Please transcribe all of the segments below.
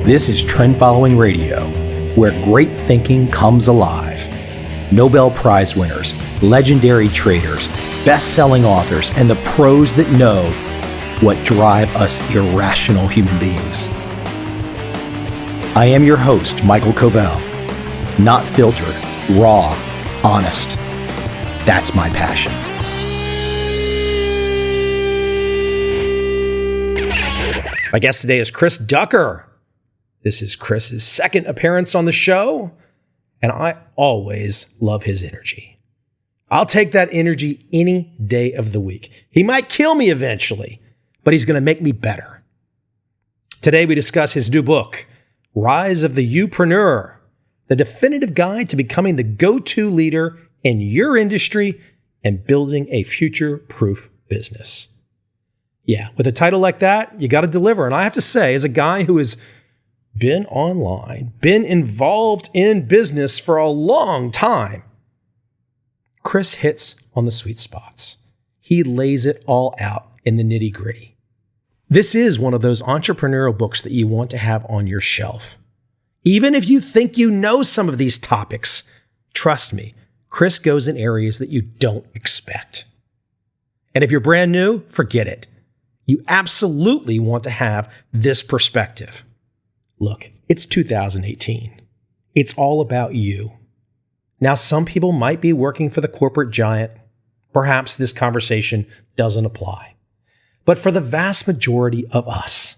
This is Trend Following Radio, where great thinking comes alive. Nobel Prize winners, legendary traders, best-selling authors, and the pros that know what drive us irrational human beings. I am your host, MICHAEL Coveel. Not filtered, raw, honest. That's my passion. My guest today is Chris Ducker. This is Chris's second appearance on the show, and I always love his energy. I'll take that energy any day of the week. He might kill me eventually, but he's going to make me better. Today we discuss his new book, Rise of the Youpreneur, the definitive guide to becoming the go-to leader in your industry and building a future-proof business. Yeah, with a title like that, you got to deliver. And I have to say, as a guy who has been online, been involved in business for a long time, Chris hits on the sweet spots. He lays it all out in the nitty-gritty. This is one of those entrepreneurial books that you want to have on your shelf. Even if you think you know some of these topics, trust me, Chris goes in areas that you don't expect. And if you're brand new, forget it. You absolutely want to have this perspective. Look, it's 2018. It's all about you. Now, some people might be working for the corporate giant. Perhaps this conversation doesn't apply. But for the vast majority of us,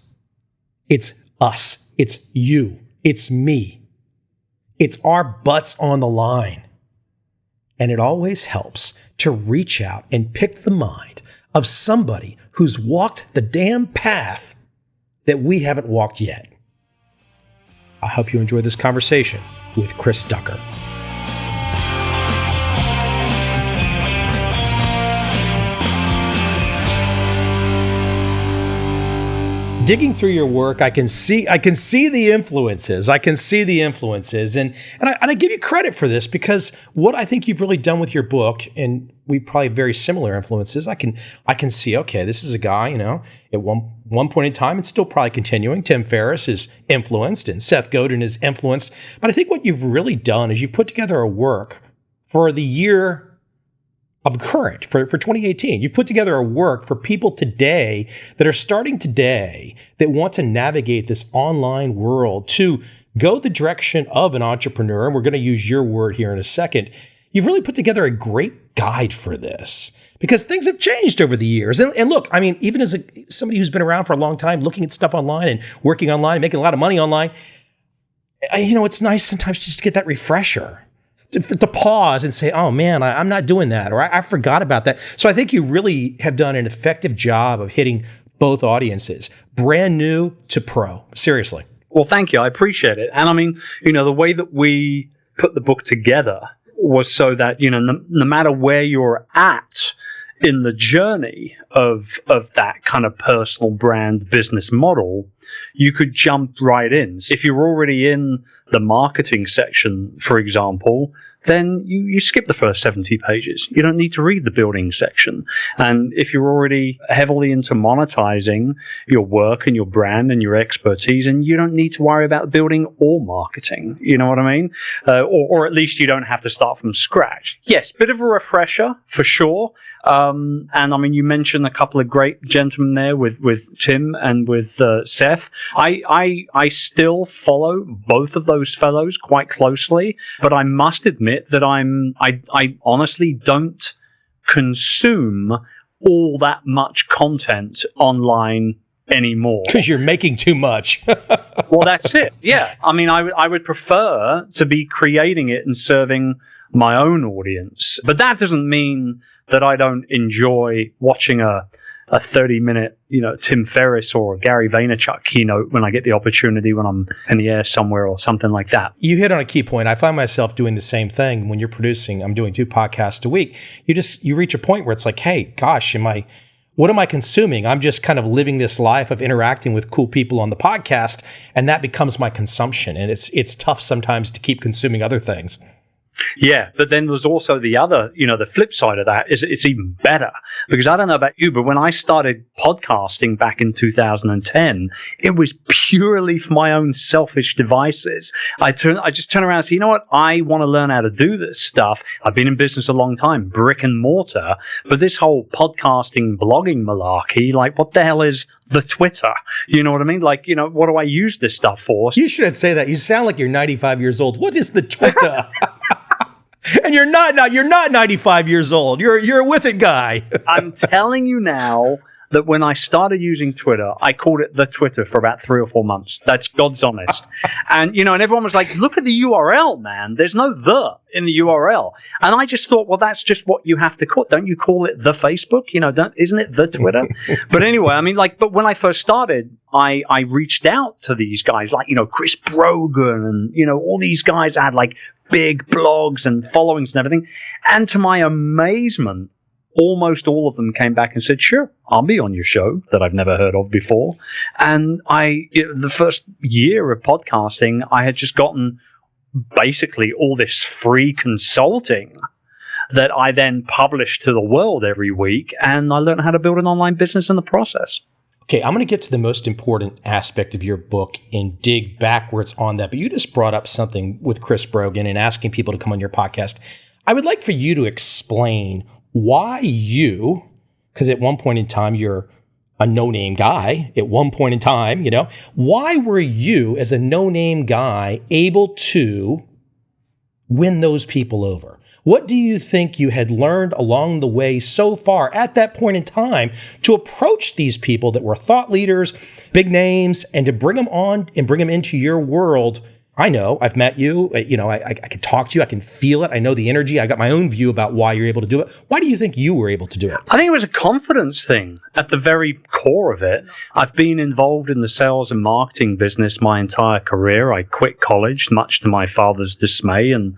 it's you, it's me. It's our butts on the line. And it always helps to reach out and pick the mind of somebody who's walked the damn path that we haven't walked yet. I hope you enjoy this conversation with Chris Ducker. Digging through your work, I can see the influences. And I give you credit for this, because what I think you've really done with your book, and we probably have very similar influences. I can see, okay, this is a guy, at one point in time, it's still probably continuing. Tim Ferriss is influenced and Seth Godin is influenced. But I think what you've really done is you've put together a work for the year of current, for 2018. You've put together a work for people today that are starting today that want to navigate this online world to go the direction of an entrepreneur. And we're going to use your word here in a second. You've really put together a great guide for this, because things have changed over the years. And look, I mean, even as somebody who's been around for a long time, looking at stuff online and working online, making a lot of money online, it's nice sometimes just to get that refresher. To pause and say, oh man, I'm not doing that, or I forgot about that. So I think you really have done an effective job of hitting both audiences, brand new to pro. Seriously. Well, thank you. I appreciate it. And I mean, the way that we put the book together was so that, no matter where you're at in the journey of that kind of personal brand business model, you could jump right in. If you're already in the marketing section, for example, then you skip the first 70 pages. You don't need to read the building section. And if you're already heavily into monetizing your work and your brand and your expertise, and you don't need to worry about building or marketing, you know what I mean? Or at least you don't have to start from scratch. Yes, bit of a refresher for sure. And I mean, you mentioned a couple of great gentlemen there with Tim and with Seth. I still follow both of those fellows quite closely, but I must admit that I honestly don't consume all that much content online anymore. Because you're making too much. Well, that's it. Yeah. I mean, I would prefer to be creating it and serving my own audience. But that doesn't mean that I don't enjoy watching a 30-minute, Tim Ferriss or Gary Vaynerchuk keynote when I get the opportunity, when I'm in the air somewhere or something like that. You hit on a key point. I find myself doing the same thing when you're producing. I'm doing 2 podcasts a week. You reach a point where it's like, hey, gosh, what am I consuming? I'm just kind of living this life of interacting with cool people on the podcast, and that becomes my consumption. And it's tough sometimes to keep consuming other things. Yeah, but then there's also the other, the flip side of that is it's even better, because I don't know about you, but when I started podcasting back in 2010, it was purely for my own selfish devices. I just turn around and say, you know what? I want to learn how to do this stuff. I've been in business a long time, brick and mortar, but this whole podcasting, blogging malarkey, like what the hell is the Twitter? You know what I mean? Like, what do I use this stuff for? You shouldn't say that. You sound like you're 95 years old. What is the Twitter? And you're not 95 years old. You're a with it guy. I'm telling you now that when I started using Twitter, I called it the Twitter for about 3 or 4 months. That's God's honest. And, and everyone was like, look at the URL, man. There's no the in the URL. And I just thought, well, that's just what you have to call it. Don't you call it the Facebook? Isn't it the Twitter? But anyway, but when I first started, I reached out to these guys like, Chris Brogan and, all these guys had like big blogs and followings and everything. And to my amazement, almost all of them came back and said, sure, I'll be on your show that I've never heard of before. And the first year of podcasting, I had just gotten basically all this free consulting that I then published to the world every week. And I learned how to build an online business in the process. Okay, I'm going to get to the most important aspect of your book and dig backwards on that. But you just brought up something with Chris Brogan and asking people to come on your podcast. I would like for you to explain why you, because at one point in time, you're a no-name guy. At one point in time, why were you as a no-name guy able to win those people over? What do you think you had learned along the way so far at that point in time to approach these people that were thought leaders, big names, and to bring them on and bring them into your world? I know, I've met you, I can talk to you, I can feel it, I know the energy, I got my own view about why you're able to do it. Why do you think you were able to do it? I think it was a confidence thing at the very core of it. I've been involved in the sales and marketing business my entire career. I quit college, much to my father's dismay, and,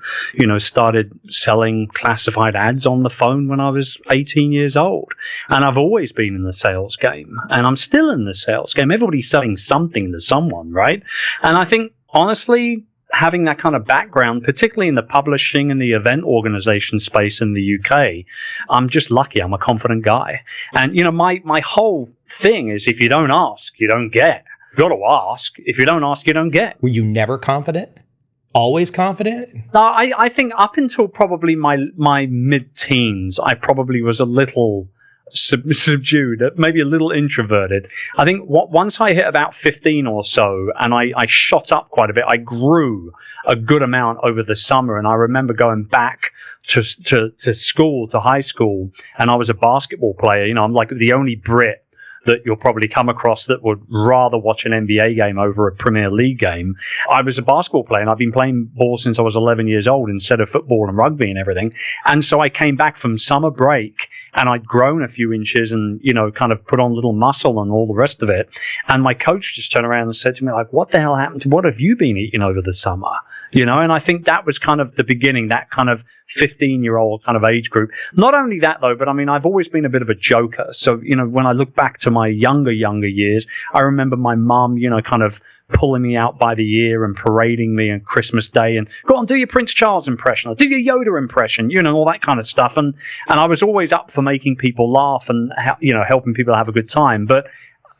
started selling classified ads on the phone when I was 18 years old. And I've always been in the sales game, and I'm still in the sales game. Everybody's selling something to someone, right? And I think, honestly, having that kind of background, particularly in the publishing and the event organization space in the UK, I'm just lucky. I'm a confident guy. And, my whole thing is if you don't ask, you don't get. You've got to ask. If you don't ask, you don't get. Were you never confident? Always confident? No, I think up until probably my mid-teens, I probably was a little subdued, maybe a little introverted. I think once I hit about 15 or so, and I shot up quite a bit, I grew a good amount over the summer. And I remember going back to school, to high school, and I was a basketball player. I'm like the only Brit that you'll probably come across that would rather watch an NBA game over a Premier League game. I was a basketball player, and I've been playing ball since I was 11 years old instead of football and rugby and everything. And so I came back from summer break, and I'd grown a few inches and, kind of put on a little muscle and all the rest of it. And my coach just turned around and said to me, like, what the hell happened to, what have you been eating over the summer? And I think that was kind of the beginning, that kind of 15-year-old kind of age group. Not only that, though, but I've always been a bit of a joker. So, when I look back to my younger years, I remember my mum, kind of pulling me out by the ear and parading me on Christmas Day and go on, do your Prince Charles impression or do your Yoda impression, all that kind of stuff. And I was always up for making people laugh and, helping people have a good time. But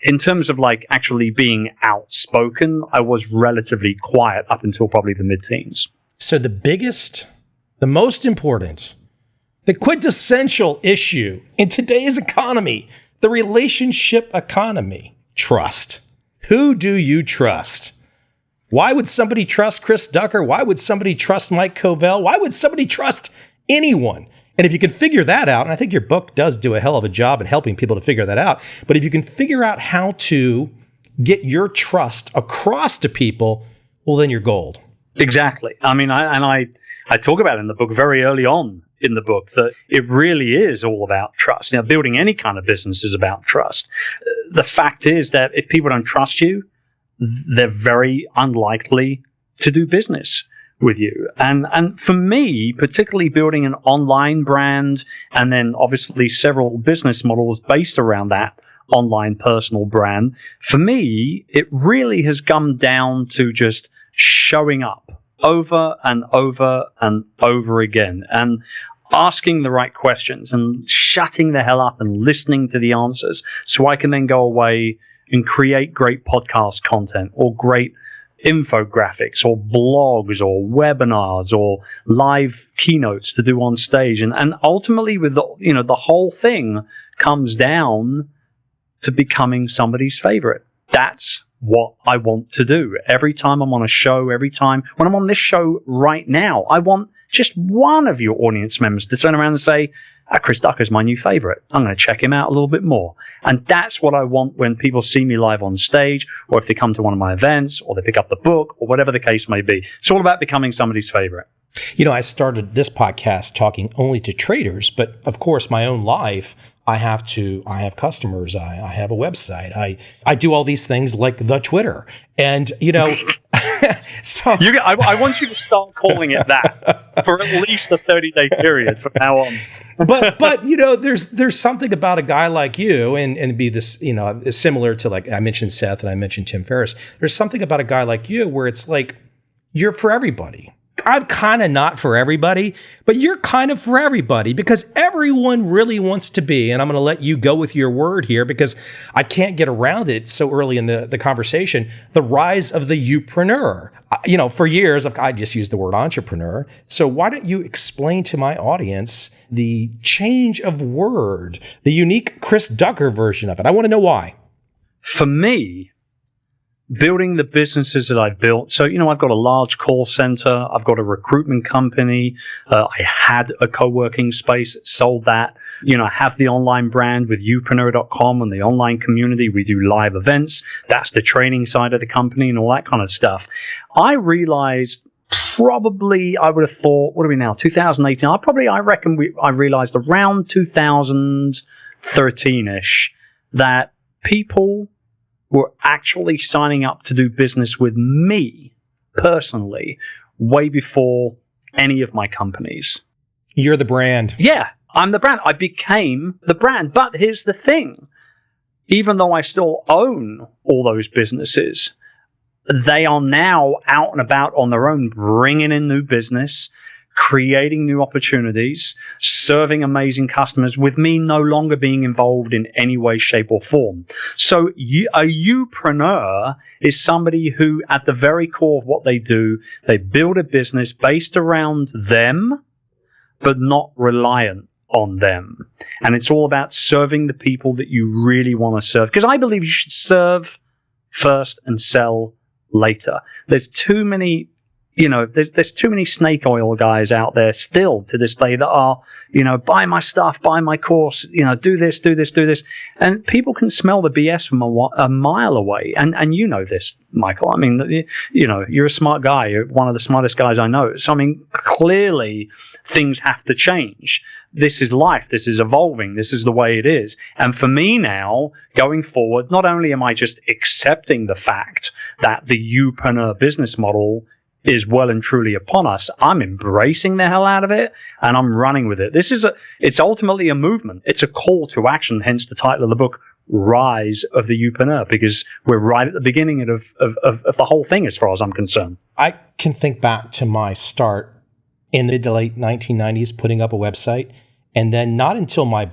in terms of like actually being outspoken, I was relatively quiet up until probably the mid-teens. So the most important, the quintessential issue in today's economy, the relationship economy, trust. Who do you trust? Why would somebody trust Chris Ducker? Why would somebody trust Mike Coveel? Why would somebody trust anyone? And if you can figure that out, and I think your book does do a hell of a job in helping people to figure that out, but if you can figure out how to get your trust across to people, well, then you're gold. Exactly. I talk about it in the book very early on in the book that it really is all about trust. Now, building any kind of business is about trust. The fact is that if people don't trust you, they're very unlikely to do business with you. And for me, particularly building an online brand and then obviously several business models based around that online personal brand, for me, it really has come down to just showing up over and over and over again, and asking the right questions and shutting the hell up and listening to the answers so I can then go away and create great podcast content or great infographics or blogs or webinars or live keynotes to do on stage. And ultimately with the whole thing comes down to becoming somebody's favorite. That's what I want to do. Every time I'm on a show, every time when I'm on this show right now, I want just one of your audience members to turn around and say, Chris Ducker's my new favorite. I'm going to check him out a little bit more. And that's what I want when people see me live on stage, or if they come to one of my events, or they pick up the book, or whatever the case may be. It's all about becoming somebody's favorite. I started this podcast talking only to traders, but of course, my own life, I have customers. I have a website. I do all these things like the Twitter. And, so I want you to start calling it that for at least a 30-day period from now on. but there's something about a guy like you and be this, similar to, like I mentioned Seth and I mentioned Tim Ferriss. There's something about a guy like you where it's like, you're for everybody. I'm kind of not for everybody, but you're kind of for everybody because everyone really wants to be, and I'm going to let you go with your word here because I can't get around it so early in the conversation, the rise of the Youpreneur. For years, I just used the word entrepreneur. So why don't you explain to my audience the change of word, the unique Chris Ducker version of it? I want to know why. For me, building the businesses that I've built. So, I've got a large call center. I've got a recruitment company. I had a co-working space, sold that. I have the online brand with Youpreneur.com and the online community. We do live events. That's the training side of the company and all that kind of stuff. I realized probably, I would have thought, what are we now, 2018? I reckon I realized around 2013-ish that people were actually signing up to do business with me personally way before any of my companies. You're the brand. Yeah, I'm the brand. I became the brand. But here's the thing. Even though I still own all those businesses, they are now out and about on their own, bringing in new business, creating new opportunities, serving amazing customers with me no longer being involved in any way, shape, or form. So a Youpreneur is somebody who, at the very core of what they do, they build a business based around them, but not reliant on them. And it's all about serving the people that you really want to serve. Because I believe you should serve first and sell later. There's too many there's too many snake oil guys out there still to this day that are, buy my stuff, buy my course, do this. And people can smell the BS from a mile away. And you know this, Michael. I mean, you're a smart guy. You're one of the smartest guys I know. So, I mean, clearly things have to change. This is life. This is evolving. This is the way it is. And for me now, going forward, not only am I just accepting the fact that the Youpreneur business model is well and truly upon us, I'm embracing the hell out of it and I'm running with it. It's ultimately a movement. It's a call to action, hence the title of the book, Rise of the Youpreneur, because we're right at the beginning of the whole thing as far as I'm concerned. I can think back to my start in the mid to late 1990s, putting up a website. And then not until my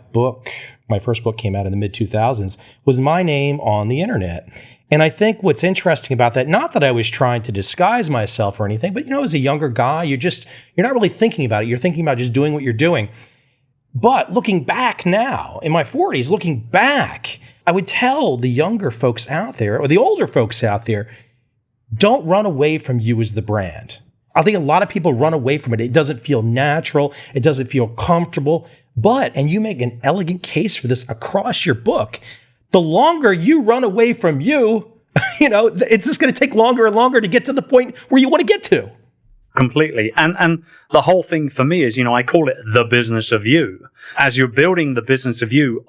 first book came out in the mid 2000s, was my name on the internet. And I think what's interesting about that, not that I was trying to disguise myself or anything, but as a younger guy, you're not really thinking about it. You're thinking about just doing what you're doing. But looking back now, in my 40s, looking back, I would tell the younger folks out there, or the older folks out there, don't run away from you as the brand. I think a lot of people run away from it. It doesn't feel natural. It doesn't feel comfortable. And you make an elegant case for this across your book, the longer you run away from you, it's just going to take longer and longer to get to the point where you want to get to. Completely. And the whole thing for me is, I call it the business of you. As you're building the business of you,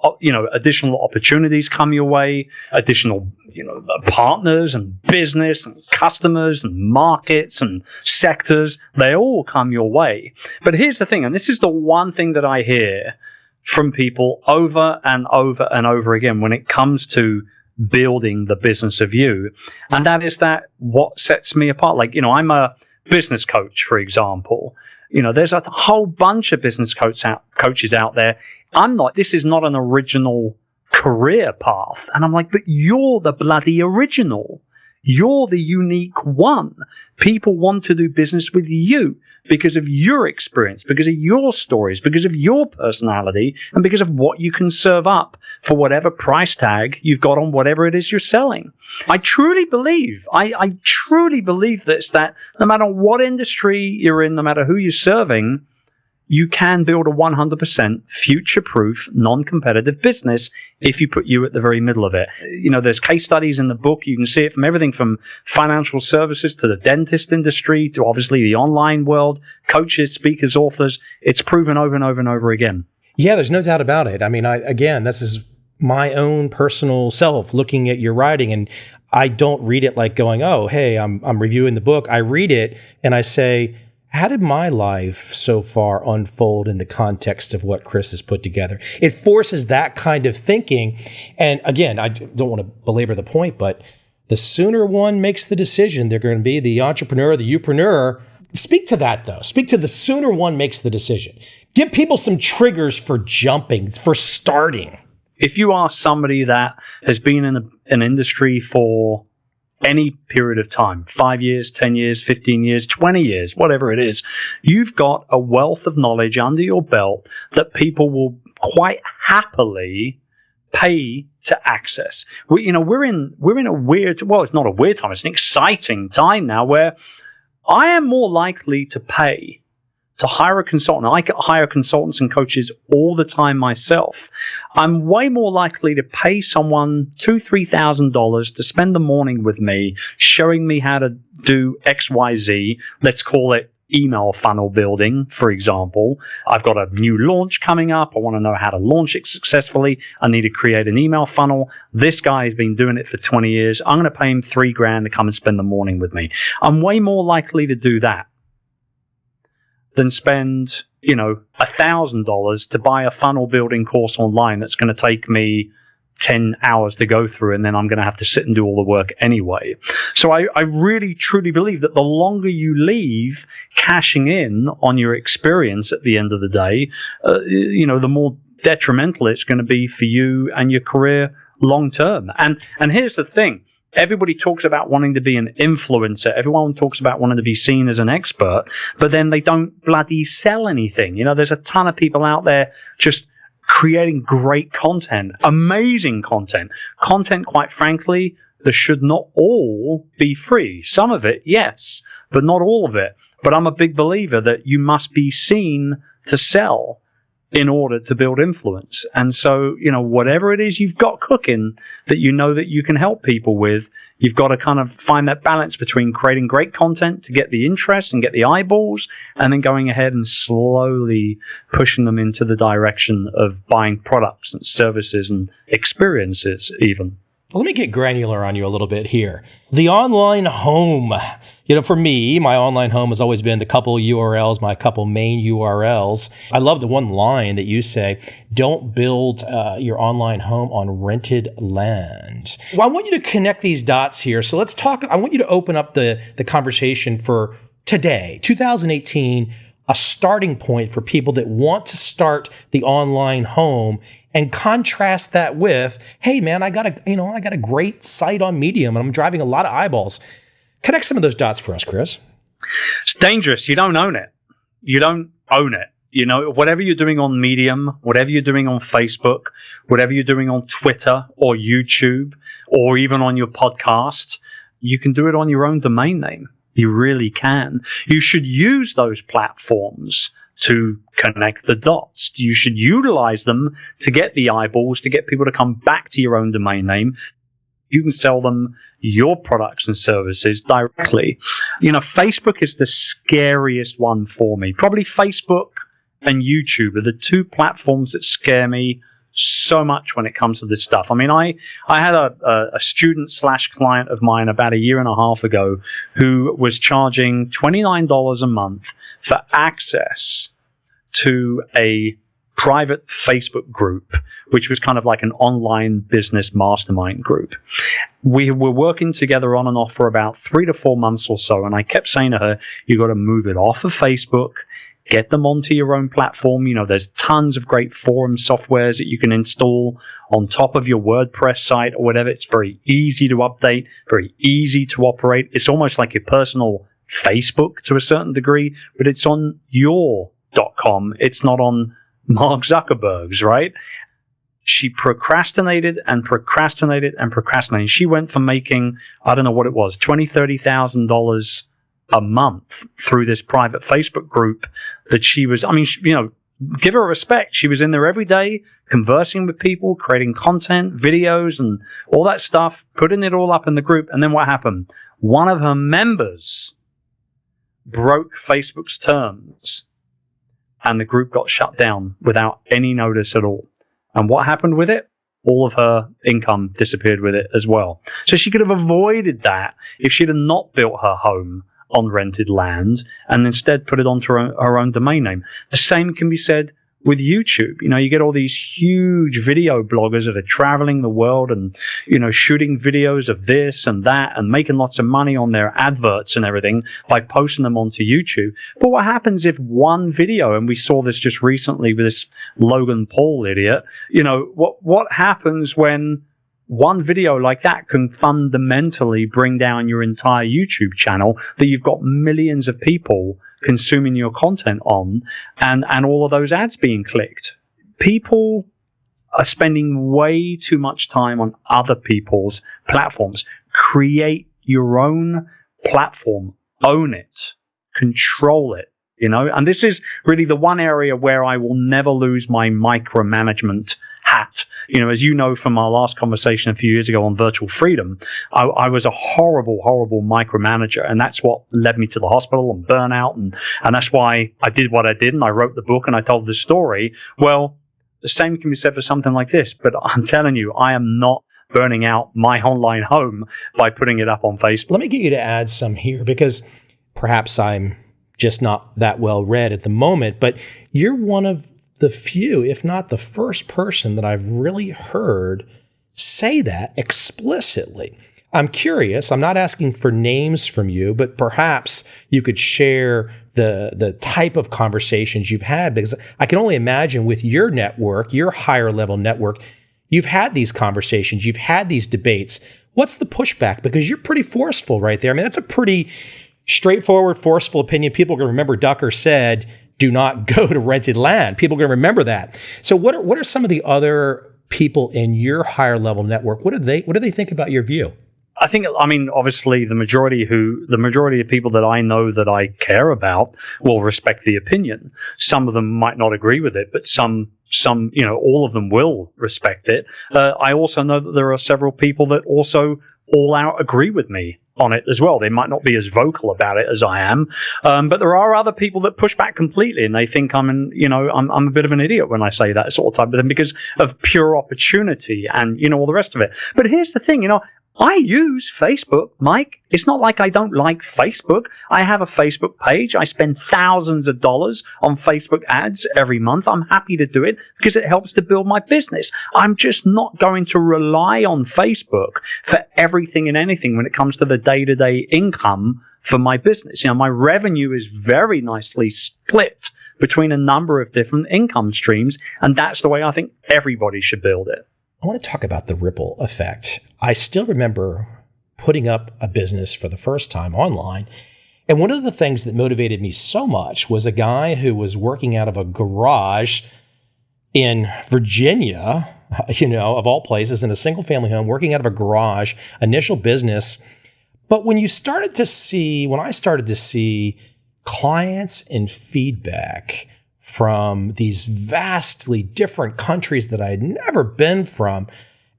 additional opportunities come your way, additional, partners and business and customers and markets and sectors, they all come your way. But here's the thing, and this is the one thing that I hear from people over and over and over again when it comes to building the business of you. And that is that what sets me apart. Like, I'm a business coach, for example. There's a whole bunch of business coaches out there. This is not an original career path. And I'm like, but you're the bloody original. You're the unique one. People want to do business with you because of your experience, because of your stories, because of your personality, and because of what you can serve up for whatever price tag you've got on whatever it is you're selling. I truly believe, I truly believe this, that no matter what industry you're in, no matter who you're serving, you can build a 100% future-proof, non-competitive business if you put you at the very middle of it. There's case studies in the book. You can see it from everything from financial services to the dentist industry to obviously the online world, coaches, speakers, authors. It's proven over and over and over again. Yeah, there's no doubt about it. I mean, this is my own personal self looking at your writing, and I don't read it like going, oh, hey, I'm reviewing the book. I read it and I say, how did my life so far unfold in the context of what Chris has put together? It forces that kind of thinking. And again, I don't want to belabor the point, but the sooner one makes the decision, they're going to be the entrepreneur, the Youpreneur. Speak to that, though. Speak to the sooner one makes the decision. Give people some triggers for jumping, for starting. If you are somebody that has been in an industry for any period of time, 5 years, 10 years, 15 years, 20 years, whatever it is, you've got a wealth of knowledge under your belt that people will quite happily pay to access. We're in a weird, well, it's not a weird time, it's an exciting time now where I am more likely to pay to hire a consultant. I hire consultants and coaches all the time myself. I'm way more likely to pay someone $2,000, $3,000 to spend the morning with me, showing me how to do XYZ. Let's call it email funnel building, for example. I've got a new launch coming up. I want to know how to launch it successfully. I need to create an email funnel. This guy has been doing it for 20 years. I'm going to pay him $3,000 to come and spend the morning with me. I'm way more likely to do that than spend, $1,000 to buy a funnel building course online that's going to take me 10 hours to go through, and then I'm going to have to sit and do all the work anyway. So I really, truly believe that the longer you leave cashing in on your experience at the end of the day, the more detrimental it's going to be for you and your career long term. And here's the thing. Everybody talks about wanting to be an influencer. Everyone talks about wanting to be seen as an expert, but then they don't bloody sell anything. There's a ton of people out there just creating great content, amazing content, quite frankly, that should not all be free. Some of it, yes, but not all of it. But I'm a big believer that you must be seen to sell in order to build influence. And so, whatever it is you've got cooking that that you can help people with, you've got to kind of find that balance between creating great content to get the interest and get the eyeballs, and then going ahead and slowly pushing them into the direction of buying products and services and experiences even. Let me get granular on you a little bit here. The online home. For me, my online home has always been the couple URLs, my couple main URLs. I love the one line that you say, don't build your online home on rented land. Well, I want you to connect these dots here. So let's talk. I want you to open up the conversation for today, 2018, a starting point for people that want to start the online home, and contrast that with, hey man, I got a great site on Medium and I'm driving a lot of eyeballs. Connect some of those dots for us, Chris. It's dangerous. You don't own it. You don't own it. Whatever you're doing on Medium, whatever you're doing on Facebook, whatever you're doing on Twitter or YouTube, or even on your podcast, you can do it on your own domain name. You really can. You should use those platforms to connect the dots. You should utilize them to get the eyeballs, to get people to come back to your own domain name. You can sell them your products and services directly. Facebook is the scariest one for me. Probably Facebook and YouTube are the two platforms that scare me so much when it comes to this stuff. I mean, I had a student/client of mine about a year and a half ago who was charging $29 a month for access to a private Facebook group, which was kind of like an online business mastermind group. we were working together on and off for about 3 to 4 months or so. And I kept saying to her, you got to move it off of Facebook, get them onto your own platform. There's tons of great forum softwares that you can install on top of your WordPress site or whatever. It's very easy to update, very easy to operate. It's almost like your personal Facebook to a certain degree, but it's on your.com. It's not on Mark Zuckerberg's, right? She procrastinated and procrastinated and procrastinated. She went from making, I don't know what it was, $20,000, $30,000 a month through this private Facebook group that she was, give her respect. She was in there every day, conversing with people, creating content, videos, and all that stuff, putting it all up in the group. And then what happened? One of her members broke Facebook's terms, and the group got shut down without any notice at all. And what happened with it? All of her income disappeared with it as well. So she could have avoided that if she'd have not built her home on rented land and instead put it onto her own domain name. The same can be said with YouTube. You get all these huge video bloggers that are traveling the world and, shooting videos of this and that and making lots of money on their adverts and everything by posting them onto YouTube. But what happens if one video, and we saw this just recently with this Logan Paul idiot, what happens when one video like that can fundamentally bring down your entire YouTube channel that you've got millions of people consuming your content on, and all of those ads being clicked? People are spending way too much time on other people's platforms. Create your own platform. Own it. Control it. And this is really the one area where I will never lose my micromanagement hat. As you know from our last conversation a few years ago on virtual freedom, I was a horrible, horrible micromanager, and that's what led me to the hospital and burnout, and that's why I did what I did, and I wrote the book and I told the story. Well, the same can be said for something like this, but I'm telling you, I am not burning out my online home by putting it up on Facebook. Let me get you to add some here, because perhaps I'm just not that well read at the moment, but you're one of the few, if not the first person that I've really heard say that explicitly. I'm curious, I'm not asking for names from you, but perhaps you could share the type of conversations you've had, because I can only imagine with your network, your higher level network, you've had these conversations, you've had these debates. What's the pushback? Because you're pretty forceful right there. That's a pretty straightforward, forceful opinion. People are going to remember Ducker said, do not go to rented land. People are going to remember that. So what are some of the other people in your higher level network? What do they think about your view? I think, obviously the majority of people that I know that I care about will respect the opinion. Some of them might not agree with it, but some, all of them will respect it. I also know that there are several people that also all out agree with me on it as well. They might not be as vocal about it as I am, but there are other people that push back completely, and they think I'm a bit of an idiot when I say that sort of type of thing because of pure opportunity and all the rest of it. But here's the thing, I use Facebook, Mike. It's not like I don't like Facebook. I have a Facebook page. I spend thousands of dollars on Facebook ads every month. I'm happy to do it because it helps to build my business. I'm just not going to rely on Facebook for everything and anything when it comes to the day-to-day income for my business. My revenue is very nicely split between a number of different income streams, and that's the way I think everybody should build it. I want to talk about the ripple effect. I still remember putting up a business for the first time online. And one of the things that motivated me so much was a guy who was working out of a garage in Virginia, of all places, in a single family home, working out of a garage, initial business. But when I started to see clients and feedback from these vastly different countries that I had never been from.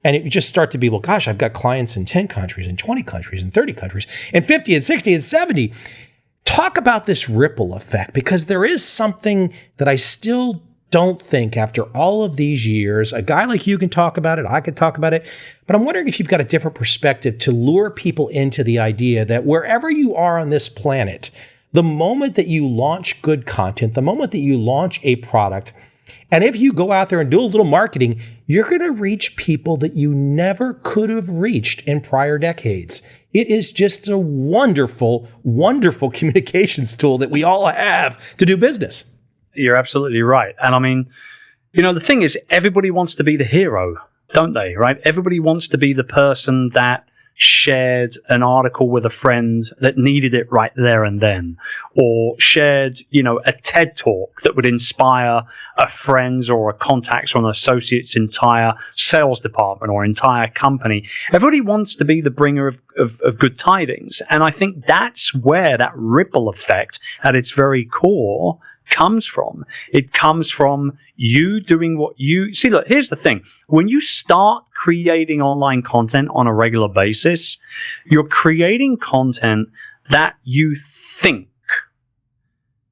And it would just start to be, well, gosh, I've got clients in 10 countries and 20 countries and 30 countries and 50 and 60 and 70. Talk about this ripple effect, because there is something that I still don't think after all of these years, a guy like you can talk about it, I could talk about it, but I'm wondering if you've got a different perspective to lure people into the idea that wherever you are on this planet, the moment that you launch good content, the moment that you launch a product, And if you go out there and do a little marketing, you're going to reach people that you never could have reached in prior decades. It is just a wonderful, wonderful communications tool that we all have to do business. You're absolutely right. And I mean, the thing is, everybody wants to be the hero, don't they? Right? Everybody wants to be the person that shared an article with a friend that needed it right there and then, or shared, a TED talk that would inspire a friend's or a contact's or an associate's entire sales department or entire company. Everybody wants to be the bringer of good tidings. And I think that's where that ripple effect at its very core comes from. It comes from you doing what you see. Look, here's the thing. When you start creating online content on a regular basis, you're creating content that you think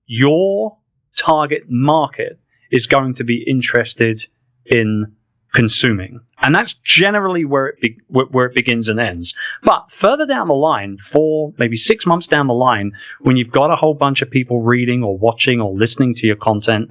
your target market is going to be interested in consuming. And that's generally where it begins and ends. But further down the line, 4, maybe 6 months down the line, when you've got a whole bunch of people reading or watching or listening to your content,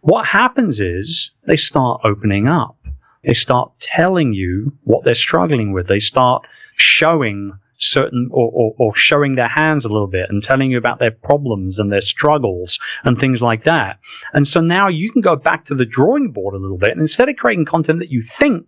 what happens is they start opening up. They start telling you what they're struggling with. They start showing certain or showing their hands a little bit and telling you about their problems and their struggles and things like that. And so now you can go back to the drawing board a little bit, and instead of creating content that you think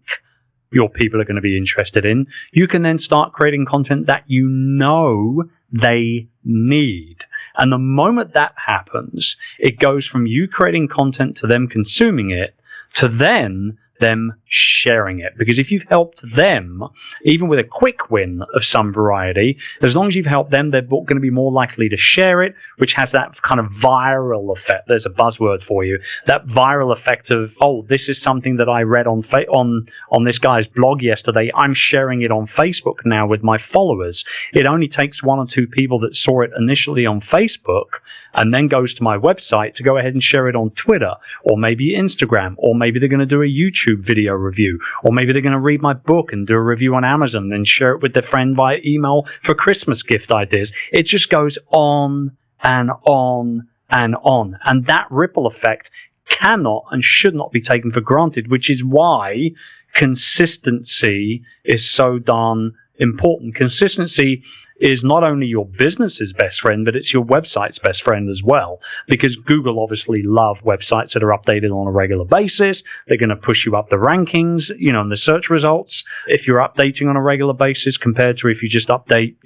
your people are going to be interested in, you can then start creating content that you know they need. And the moment that happens, it goes from you creating content to them consuming it to then them sharing it. Because if you've helped them, even with a quick win of some variety, as long as you've helped them, they're going to be more likely to share it, which has that kind of viral effect. There's a buzzword for you. That viral effect of, oh, this is something that I read on this guy's blog yesterday. I'm sharing it on Facebook now with my followers. It only takes 1 or 2 people that saw it initially on Facebook and then goes to my website to go ahead and share it on Twitter or maybe Instagram, or maybe they're going to do a YouTube video review, or maybe they're going to read my book and do a review on Amazon and then share it with their friend via email for Christmas gift ideas. It just goes on and on and on. And that ripple effect cannot and should not be taken for granted, which is why consistency is so darn important. Consistency is not only your business's best friend, but it's your website's best friend as well. Because Google obviously love websites that are updated on a regular basis. They're going to push you up the rankings, in the search results, if you're updating on a regular basis compared to if you just update,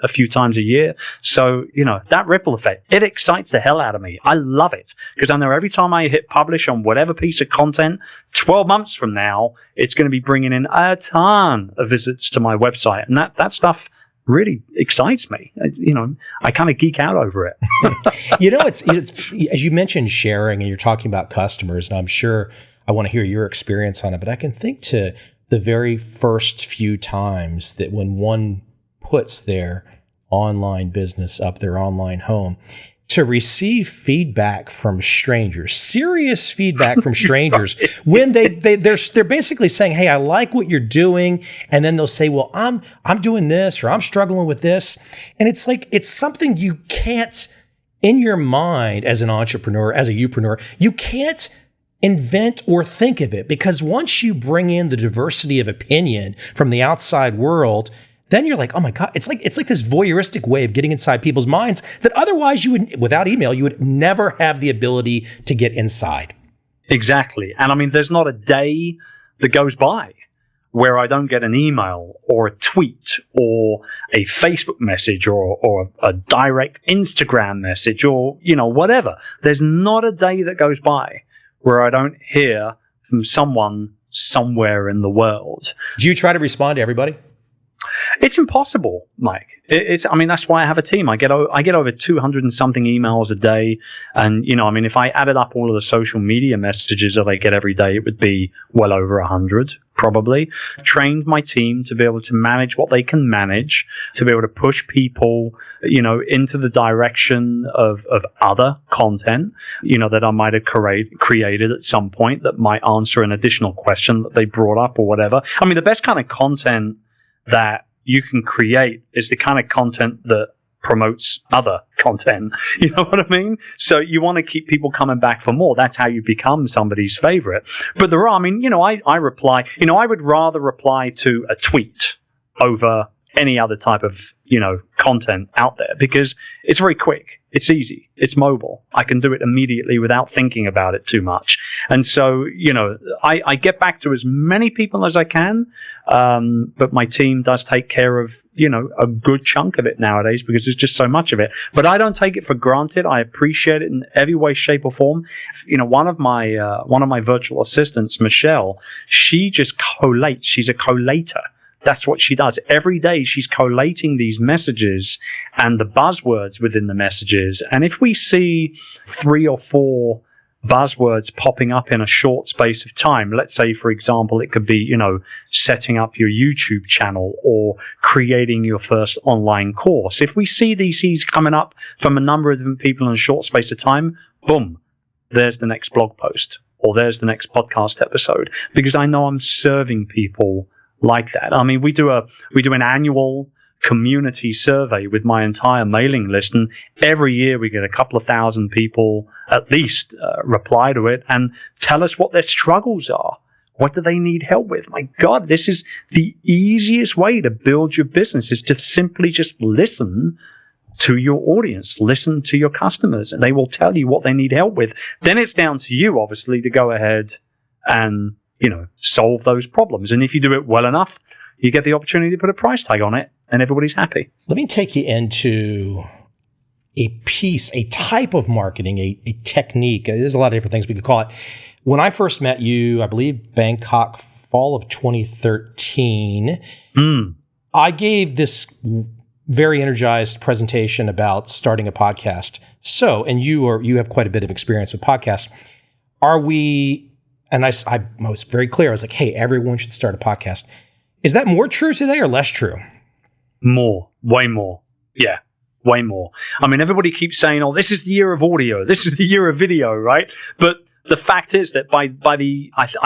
a few times a year. So, that ripple effect, it excites the hell out of me. I love it because I know every time I hit publish on whatever piece of content, 12 months from now, it's going to be bringing in a ton of visits to my website. And that stuff really excites me. I kind of geek out over it. It's as you mentioned sharing, and you're talking about customers, and I'm sure I want to hear your experience on it, but I can think to the very first few times that when one puts their online business up, their online home, to receive feedback from strangers, serious feedback from strangers, when they're basically saying, "Hey, I like what you're doing," and then they'll say, "Well, I'm doing this, or I'm struggling with this," and it's like it's something you can't, in your mind as an entrepreneur, as a Youpreneur, you can't invent or think of it, because once you bring in the diversity of opinion from the outside world, then you're like, oh my God, it's like this voyeuristic way of getting inside people's minds that otherwise you would, without email, you would never have the ability to get inside. Exactly. And I mean, there's not a day that goes by where I don't get an email or a tweet or a Facebook message or a direct Instagram message or, whatever. There's not a day that goes by where I don't hear from someone somewhere in the world. Do you try to respond to everybody? It's impossible, Mike. That's why I have a team. I get over 200 and something emails a day. And, if I added up all of the social media messages that I get every day, it would be well over 100, probably. Trained my team to be able to manage what they can manage, to be able to push people, into the direction of other content, that I might have created at some point that might answer an additional question that they brought up or whatever. The best kind of content that you can create is the kind of content that promotes other content. You know what I mean? So you want to keep people coming back for more. That's how you become somebody's favorite. But there are, I mean, I reply, I would rather reply to a tweet over any other type of, content out there, because it's very quick. It's easy. It's mobile. I can do it immediately without thinking about it too much. And so, I get back to as many people as I can. But my team does take care of, a good chunk of it nowadays, because there's just so much of it. But I don't take it for granted. I appreciate it in every way, shape, or form. One of my virtual assistants, Michelle, she just collates. She's a collator. That's what she does. Every day she's collating these messages and the buzzwords within the messages. And if we see 3 or 4 buzzwords popping up in a short space of time, let's say, for example, it could be, setting up your YouTube channel or creating your first online course. If we see these coming up from a number of different people in a short space of time, boom, there's the next blog post or there's the next podcast episode, because I know I'm serving people like that. I mean, we do an annual community survey with my entire mailing list, and every year we get a couple of thousand people at least reply to it and tell us what their struggles are. What do they need help with? My God, this is the easiest way to build your business, is to simply just listen to your audience, listen to your customers, and they will tell you what they need help with. Then it's down to you, obviously, to go ahead and solve those problems. And if you do it well enough, you get the opportunity to put a price tag on it and everybody's happy. Let me take you into a type of marketing, a technique. There's a lot of different things we could call it. When I first met you, I believe Bangkok, fall of 2013, I gave this very energized presentation about starting a podcast. So, and you have quite a bit of experience with podcasts. And I was very clear. I was like, hey, everyone should start a podcast. Is that more true today or less true? More. Way more. Yeah, way more. I mean, everybody keeps saying, oh, this is the year of audio. This is the year of video, right? But the fact is that I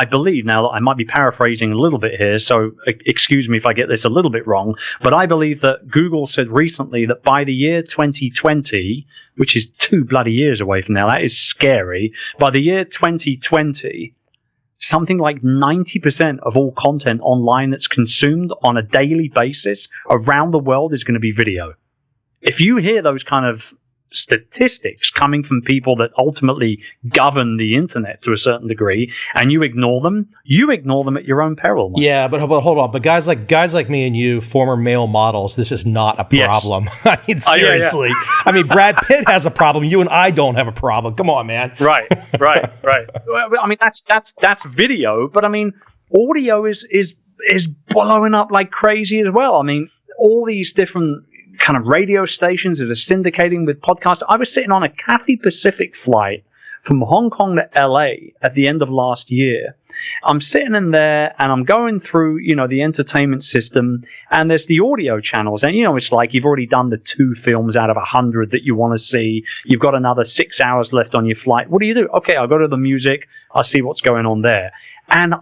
believe, now I might be paraphrasing a little bit here, so excuse me if I get this a little bit wrong, but I believe that Google said recently that by the year 2020, which is 2 bloody years away from now, that is scary, by the year 2020, something like 90% of all content online that's consumed on a daily basis around the world is going to be video. If you hear those kind of statistics coming from people that ultimately govern the internet to a certain degree, and you ignore them at your own peril. Mike. Yeah, but hold on. But guys like me and you, former male models, this is not a problem. Yes. I mean, seriously. Yeah. I mean, Brad Pitt has a problem. You and I don't have a problem. Come on, man. Right. Well, I mean, that's video, but I mean, audio is blowing up like crazy as well. I mean, all these different kind of radio stations that are syndicating with podcasts. I was sitting on a Cathay Pacific flight from Hong Kong to LA at the end of last year. I'm sitting in there and I'm going through, the entertainment system, and there's the audio channels. And, it's like you've already done the 2 films out of 100 that you want to see. You've got another 6 hours left on your flight. What do you do? Okay, I'll go to the music. I'll see what's going on there. And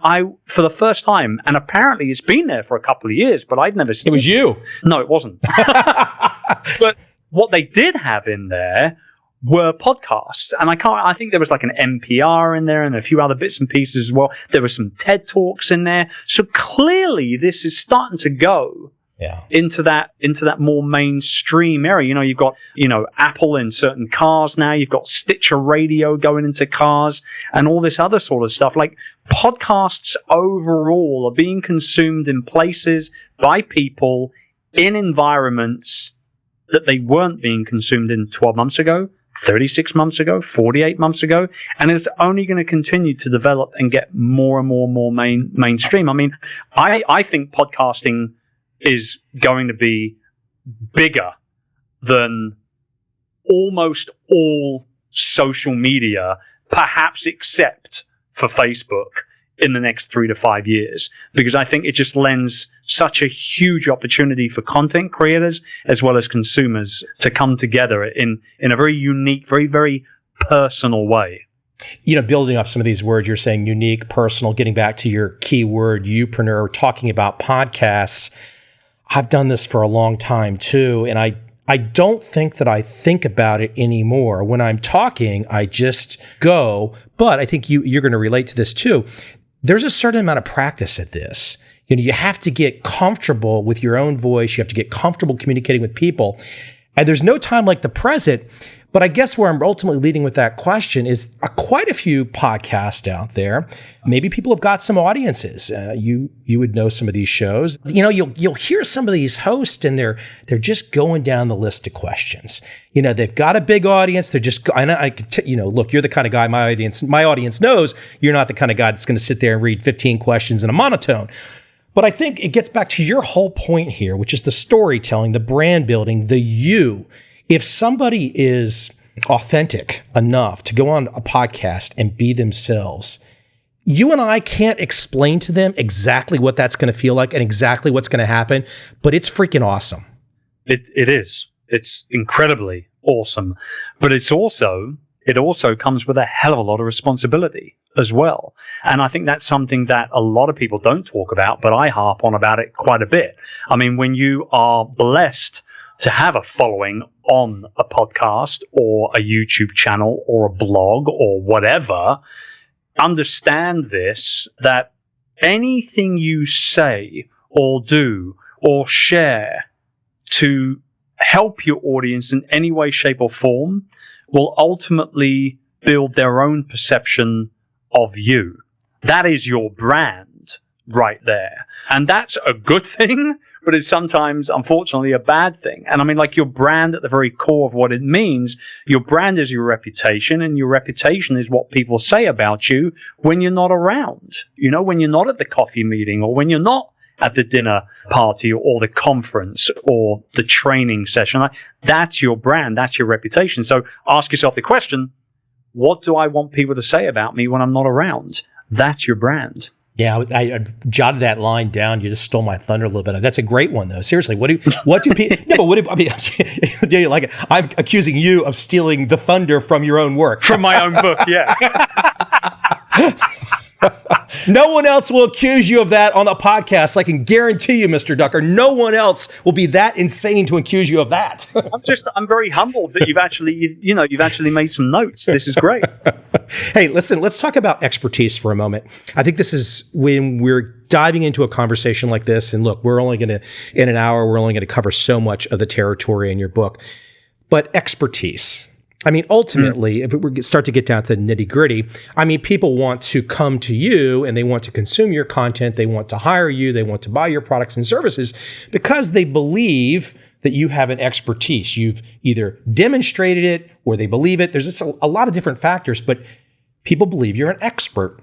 for the first time, and apparently it's been there for a couple of years, but I'd never seen it. It was you. No, it wasn't. But what they did have in there were podcasts. And I think there was like an NPR in there and a few other bits and pieces as well. There were some TED Talks in there. So clearly this is starting to go into that more mainstream area. You've got, Apple in certain cars now. You've got Stitcher Radio going into cars and all this other sort of stuff. Like, podcasts overall are being consumed in places by people in environments that they weren't being consumed in 12 months ago, 36 months ago, 48 months ago, and it's only going to continue to develop and get more and more mainstream. I mean, I think podcasting is going to be bigger than almost all social media, perhaps except for Facebook, in the next 3 to 5 years, because I think it just lends such a huge opportunity for content creators as well as consumers to come together in a very unique, very, very personal way. Building off some of these words, you're saying unique, personal, getting back to your key word, Youpreneur, talking about podcasts. I've done this for a long time too, and I I don't think that I think about it anymore. When I'm talking, I just go. But I think you're going to relate to this too. There's a certain amount of practice at this. You have to get comfortable with your own voice. You have to get comfortable communicating with people. And there's no time like the present. But I guess where I'm ultimately leading with that question is quite a few podcasts out there. Maybe people have got some audiences. You would know some of these shows. You'll hear some of these hosts, and they're just going down the list of questions. They've got a big audience. They're just, look, you're the kind of guy my audience knows. You're not the kind of guy that's going to sit there and read 15 questions in a monotone. But I think it gets back to your whole point here, which is the storytelling, the brand building, the you. If somebody is authentic enough to go on a podcast and be themselves, you and I can't explain to them exactly what that's going to feel like and exactly what's going to happen, but it's freaking awesome. It is. It's incredibly awesome. But it also comes with a hell of a lot of responsibility as well. And I think that's something that a lot of people don't talk about, but I harp on about it quite a bit. I mean, when you are blessed to have a following on a podcast or a YouTube channel or a blog or whatever, understand this, that anything you say or do or share to help your audience in any way, shape, or form will ultimately build their own perception of you. That is your brand right there. And that's a good thing, but it's sometimes, unfortunately, a bad thing. And I mean, like, your brand at the very core of what it means, your brand is your reputation, and your reputation is what people say about you when you're not around. When you're not at the coffee meeting, or when you're not at the dinner party or the conference or the training session. That's your brand. That's your reputation. So ask yourself the question, what do I want people to say about me when I'm not around? That's your brand. Yeah, I jotted that line down. You just stole my thunder a little bit. That's a great one, though. Seriously, what do people? No, but do you like it? I'm accusing you of stealing the thunder from your own work, from my own book. Yeah. No one else will accuse you of that on the podcast. I can guarantee you, Mr. Ducker, no one else will be that insane to accuse you of that. I'm very humbled that you've actually made some notes. This is great. Hey, listen, let's talk about expertise for a moment. I think this is when we're diving into a conversation like this. And look, in an hour, we're only going to cover so much of the territory in your book. But expertise. I mean, ultimately, if we start to get down to the nitty gritty, I mean, people want to come to you and they want to consume your content. They want to hire you. They want to buy your products and services because they believe that you have an expertise. You've either demonstrated it or they believe it. There's just a lot of different factors, but people believe you're an expert.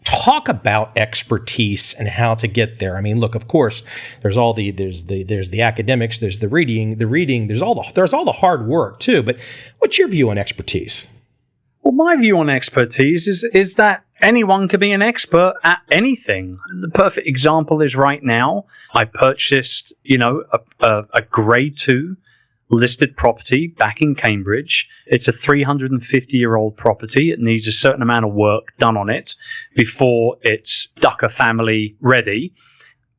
Talk about expertise and how to get there. I mean, look, of course, there's the academics, there's the reading, there's all the hard work too. But what's your view on expertise? Well, my view on expertise is that anyone can be an expert at anything. The perfect example is right now, I purchased, a grade 2 listed property back in Cambridge. It's a 350-year-old property. It needs a certain amount of work done on it before it's Ducker family ready.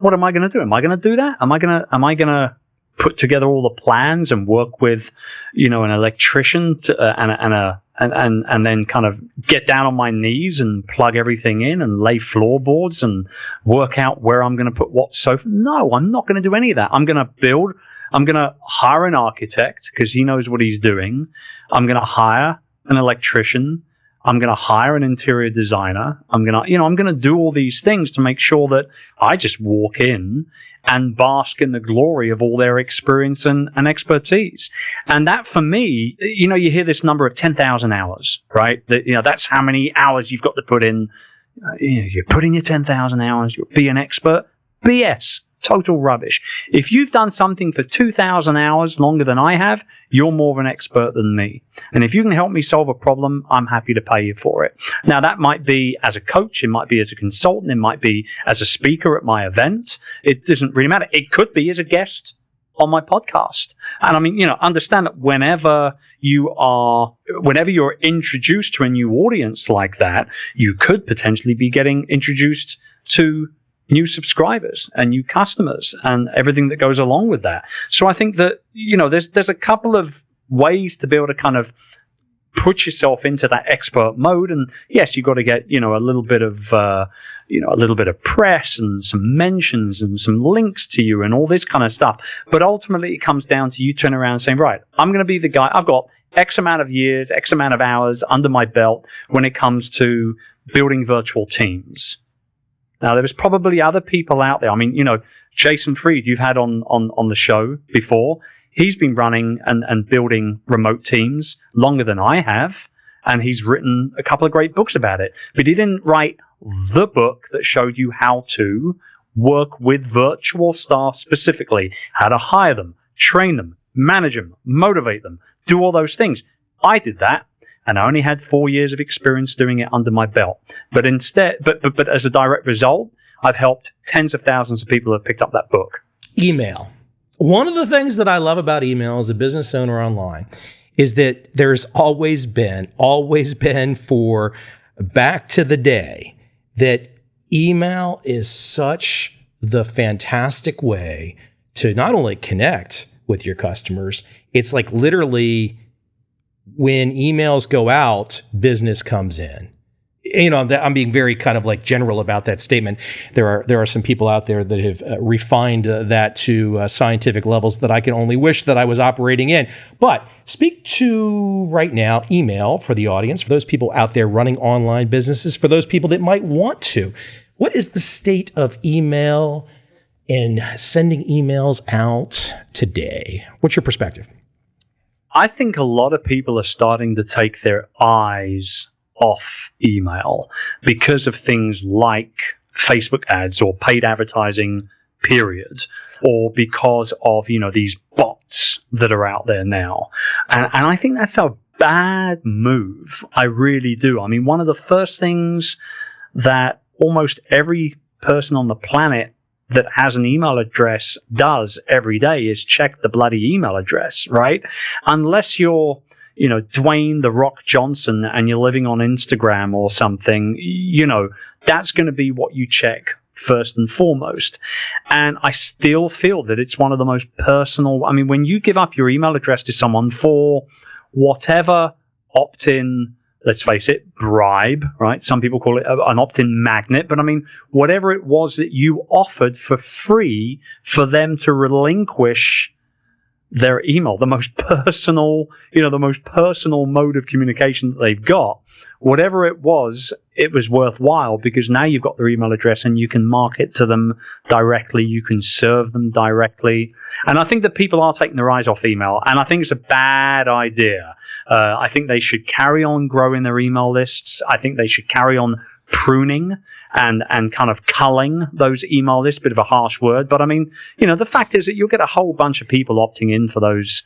What am I going to do? Am I going to do that? Am I going to put together all the plans and work with, an electrician and then kind of get down on my knees and plug everything in and lay floorboards and work out where I'm going to put what sofa? No, I'm not going to do any of that. I'm going to hire an architect because he knows what he's doing. I'm going to hire an electrician. I'm going to hire an interior designer. I'm going to do all these things to make sure that I just walk in and bask in the glory of all their experience and expertise. And that, for me, you hear this number of 10,000 hours, right? That's how many hours you've got to put in. You put in your 10,000 hours, you'll be an expert. BS. Total rubbish. If you've done something for 2,000 hours longer than I have, you're more of an expert than me. And if you can help me solve a problem, I'm happy to pay you for it. Now, that might be as a coach, it might be as a consultant, it might be as a speaker at my event. It doesn't really matter. It could be as a guest on my podcast. And I mean, understand that whenever you're introduced to a new audience like that, you could potentially be getting introduced to new subscribers and new customers and everything that goes along with that. So I think that, there's a couple of ways to be able to kind of put yourself into that expert mode. And yes, you've got to get, a little bit of, a little bit of press and some mentions and some links to you and all this kind of stuff. But ultimately it comes down to you turning around and saying, right, I'm going to be the guy. I've got X amount of years, X amount of hours under my belt when it comes to building virtual teams. Now, there's probably other people out there. I mean, Jason Fried, you've had on the show before. He's been running and building remote teams longer than I have, and he's written a couple of great books about it. But he didn't write the book that showed you how to work with virtual staff specifically, how to hire them, train them, manage them, motivate them, do all those things. I did that, and I only had 4 years of experience doing it under my belt. But as a direct result, I've helped tens of thousands of people who have picked up that book. Email. One of the things that I love about email as a business owner online is that there's always been for back to the day, that email is such the fantastic way to not only connect with your customers, it's like literally when emails go out, business comes in. I'm being very kind of like general about that statement. There are some people out there that have refined that to scientific levels that I can only wish that I was operating in. But speak to right now email for the audience, for those people out there running online businesses, for those people that might want to. What is the state of email and sending emails out today? What's your perspective? I think a lot of people are starting to take their eyes off email because of things like Facebook ads or paid advertising, period, or because of, these bots that are out there now. And I think that's a bad move. I really do. I mean, one of the first things that almost every person on the planet that has an email address does every day is check the bloody email address, right? Unless you're Dwayne "The Rock" Johnson and you're living on Instagram or something, that's going to be what you check first and foremost. And I still feel that it's one of the most personal. I mean, when you give up your email address to someone for whatever opt-in, let's face it, bribe, right? Some people call it an opt-in magnet, but I mean, whatever it was that you offered for free for them to relinquish their email, the most personal mode of communication that they've got, whatever it was worthwhile because now you've got their email address and you can market to them directly, you can serve them directly. And I think that people are taking their eyes off email, and I think it's a bad idea. I think they should carry on growing their email lists. I think they should carry on pruning and kind of culling those email lists, bit of a harsh word, but I mean, the fact is that you'll get a whole bunch of people opting in for those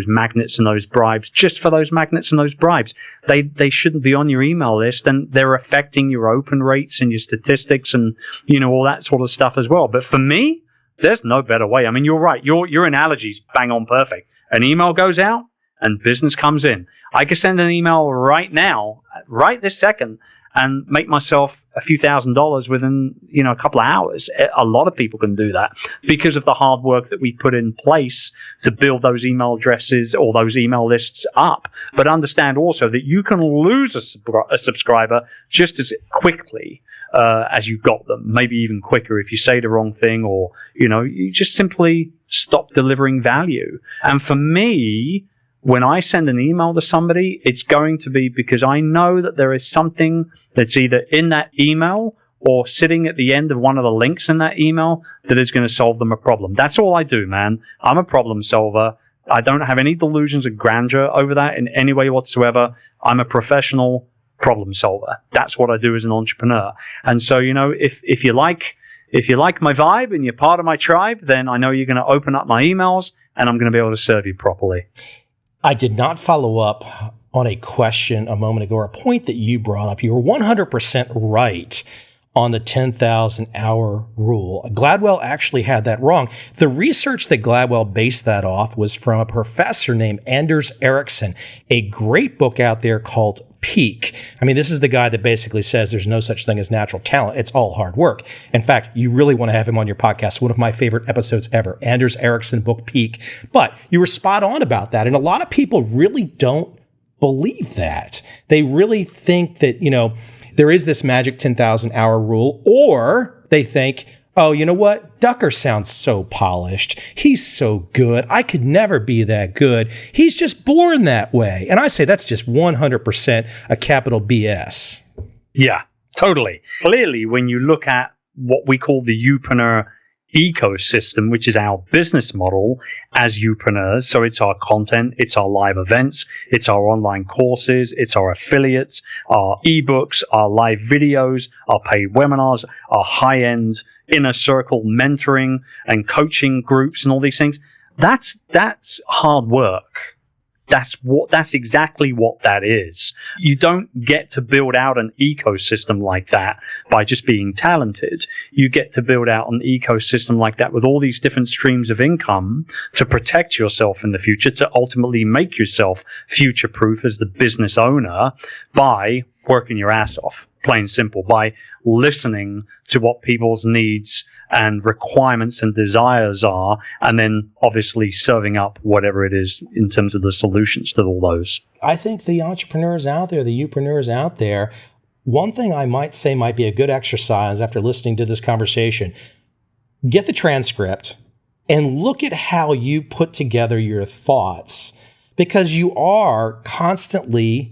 magnets and those bribes, just for those magnets and those bribes. They shouldn't be on your email list, and they're affecting your open rates and your statistics and all that sort of stuff as well. But for me, there's no better way. I mean, you're right. Your analogy's bang on perfect. An email goes out and business comes in. I could send an email right now, right this second, and make myself a few $1,000s within, a couple of hours. A lot of people can do that because of the hard work that we put in place to build those email addresses or those email lists up. But understand also that you can lose a subscriber just as quickly as you got them, maybe even quicker if you say the wrong thing or, you just simply stop delivering value. And for me, when I send an email to somebody, it's going to be because I know that there is something that's either in that email or sitting at the end of one of the links in that email that is going to solve them a problem. That's all I do, man. I'm a problem solver. I don't have any delusions of grandeur over that in any way whatsoever. I'm a professional problem solver. That's what I do as an entrepreneur. And so, if you like my vibe and you're part of my tribe, then I know you're going to open up my emails and I'm going to be able to serve you properly. I did not follow up on a question a moment ago, or a point that you brought up. You were 100% right on the 10,000 hour rule. Gladwell actually had that wrong. The research that Gladwell based that off was from a professor named Anders Ericsson, a great book out there called peak. I mean, this is the guy that basically says there's no such thing as natural talent. It's all hard work. In fact, you really want to have him on your podcast. One of my favorite episodes ever, Anders Ericsson book Peak. But you were spot on about that. And a lot of people really don't believe that. They really think that, there is this magic 10,000 hour rule, or they think, oh, you know what? Ducker sounds so polished. He's so good. I could never be that good. He's just born that way. And I say that's just 100% a capital BS. Yeah, totally. Clearly, when you look at what we call the Youpreneur ecosystem, which is our business model as Youpreneurs. So it's our content, it's our live events, it's our online courses, it's our affiliates, our ebooks, our live videos, our paid webinars, our high-end inner circle mentoring and coaching groups and all these things. That's hard work. That's exactly what that is. You don't get to build out an ecosystem like that by just being talented. You get to build out an ecosystem like that with all these different streams of income to protect yourself in the future, to ultimately make yourself future-proof as the business owner by working your ass off, plain simple, by listening to what people's needs and requirements and desires are, and then obviously serving up whatever it is in terms of the solutions to all those. I think the entrepreneurs out there, the Youpreneurs out there, one thing I might say might be a good exercise after listening to this conversation, get the transcript and look at how you put together your thoughts, because you are constantly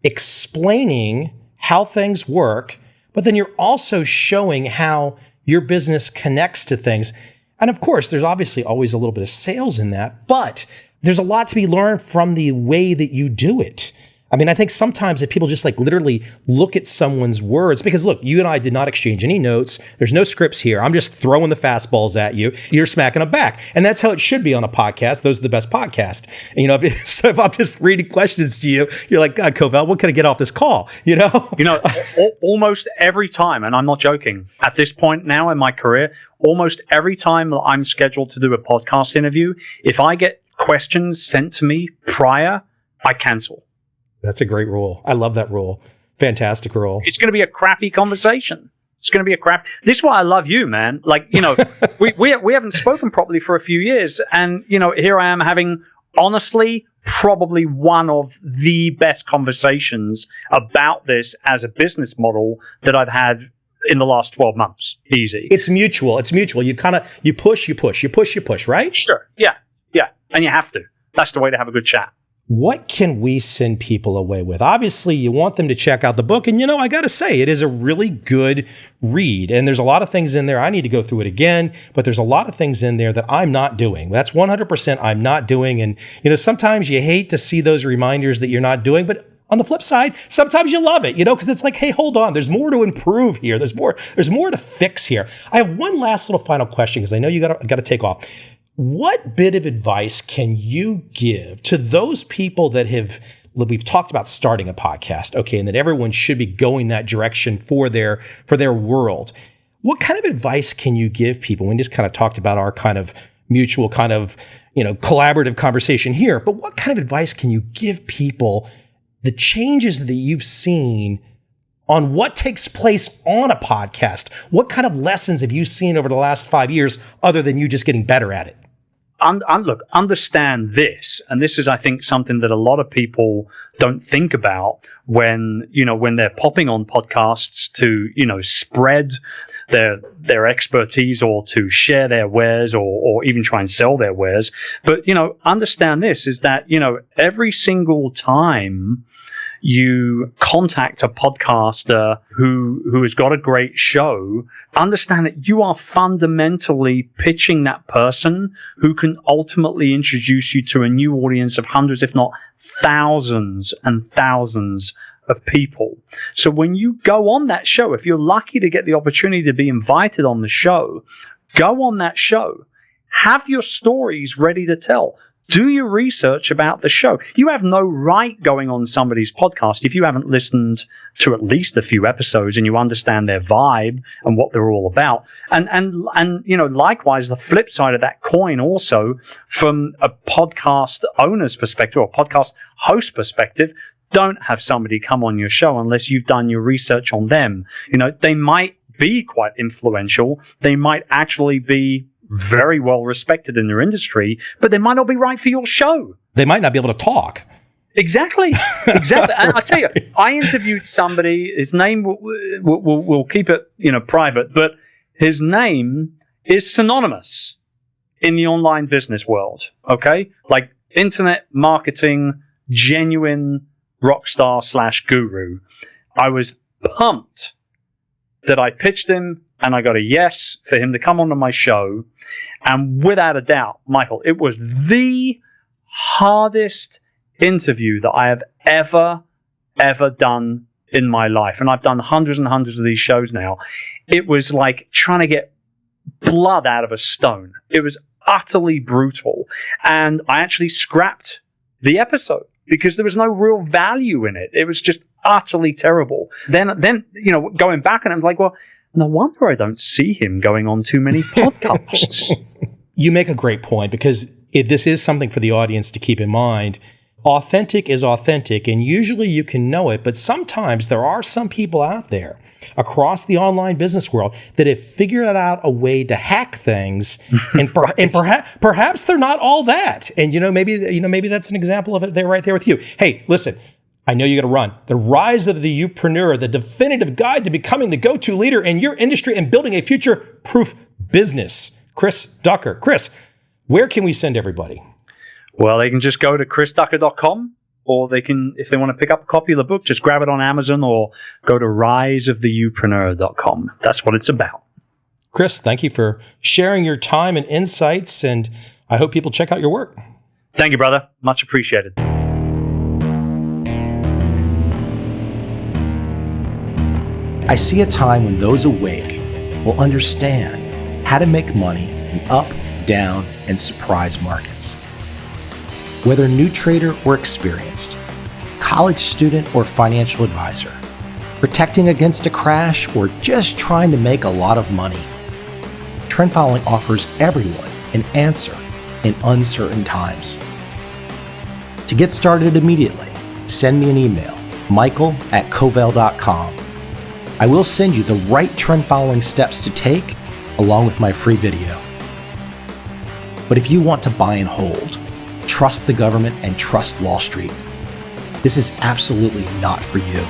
explaining how things work, but then you're also showing how your business connects to things. And of course, there's obviously always a little bit of sales in that, but there's a lot to be learned from the way that you do it. I mean, I think sometimes if people just literally look at someone's words, because look, you and I did not exchange any notes. There's no scripts here. I'm just throwing the fastballs at you. You're smacking them back. And that's how it should be on a podcast. Those are the best podcasts. And, if I'm just reading questions to you, you're like, God, Covel, what can I get off this call? Almost every time, and I'm not joking, at this point now in my career, almost every time that I'm scheduled to do a podcast interview, if I get questions sent to me prior, I cancel. That's a great rule. I love that rule. Fantastic rule. It's going to be a crappy conversation. It's going to be a crap. This is why I love you, man. We haven't spoken properly for a few years. And, here I am having, honestly, probably one of the best conversations about this as a business model that I've had in the last 12 months. Easy. It's mutual. You push, right? Sure. Yeah. And you have to. That's the way to have a good chat. What can we send people away with? Obviously, you want them to check out the book. And, I got to say, it is a really good read. And there's a lot of things in there. I need to go through it again. But there's a lot of things in there that I'm not doing. That's 100% I'm not doing. And, sometimes you hate to see those reminders that you're not doing. But on the flip side, sometimes you love it, because it's like, hey, hold on. There's more to improve here. There's more to fix here. I have one last little final question because I know you got to take off. What bit of advice can you give to those people that we've talked about starting a podcast, okay, and that everyone should be going that direction for their world? What kind of advice can you give people? We just kind of talked about our kind of mutual kind of, collaborative conversation here, but what kind of advice can you give people, the changes that you've seen on what takes place on a podcast? What kind of lessons have you seen over the last 5 years other than you just getting better at it? Look, understand this, and this is, I think, something that a lot of people don't think about when they're popping on podcasts to, spread their expertise or to share their wares or even try and sell their wares. But, understand this is that, every single time you contact a podcaster who has got a great show, understand that you are fundamentally pitching that person who can ultimately introduce you to a new audience of hundreds, if not thousands and thousands of people. So when you go on that show, if you're lucky to get the opportunity to be invited on the show, go on that show. Have your stories ready to tell. Do your research about the show. You have no right going on somebody's podcast if you haven't listened to at least a few episodes and you understand their vibe and what they're all about. And likewise, the flip side of that coin also, from a podcast owner's perspective or podcast host perspective, don't have somebody come on your show unless you've done your research on them. They might be quite influential. They might actually be very well respected in their industry, but they might not be right for your show. They might not be able to talk. Exactly. And I tell you, I interviewed somebody. His name we'll keep it private, but his name is synonymous in the online business world. Okay, like internet marketing, genuine rock star / guru. I was pumped that I pitched him and I got a yes for him to come onto my show. And without a doubt, Michael, it was the hardest interview that I have ever done in my life. And I've done hundreds and hundreds of these shows now. It was like trying to get blood out of a stone. It was utterly brutal. And I actually scrapped the episode because there was no real value in it. It was just utterly terrible. Then going back and I'm like, well, no wonder I don't see him going on too many podcasts. You make a great point, because this is something for the audience to keep in mind. Authentic is authentic, and usually you can know it, but sometimes there are some people out there across the online business world that have figured out a way to hack things, and perhaps they're not all that. And maybe that's an example of it. They're right there with you. Hey, listen, I know you got to run. The Rise of the Youpreneur, the definitive guide to becoming the go-to leader in your industry and building a future-proof business. Chris Ducker. Chris, where can we send everybody? Well, they can just go to chrisducker.com, or they can, if they want to pick up a copy of the book, just grab it on Amazon or go to riseoftheyoupreneur.com. That's what it's about. Chris, thank you for sharing your time and insights, and I hope people check out your work. Thank you, brother. Much appreciated. I see a time when those awake will understand how to make money in up, down, and surprise markets. Whether new trader or experienced, college student or financial advisor, protecting against a crash or just trying to make a lot of money, trend following offers everyone an answer in uncertain times. To get started immediately, send me an email, michael@covel.com. I will send you the right trend following steps to take along with my free video. But if you want to buy and hold, trust the government and trust Wall Street, this is absolutely not for you.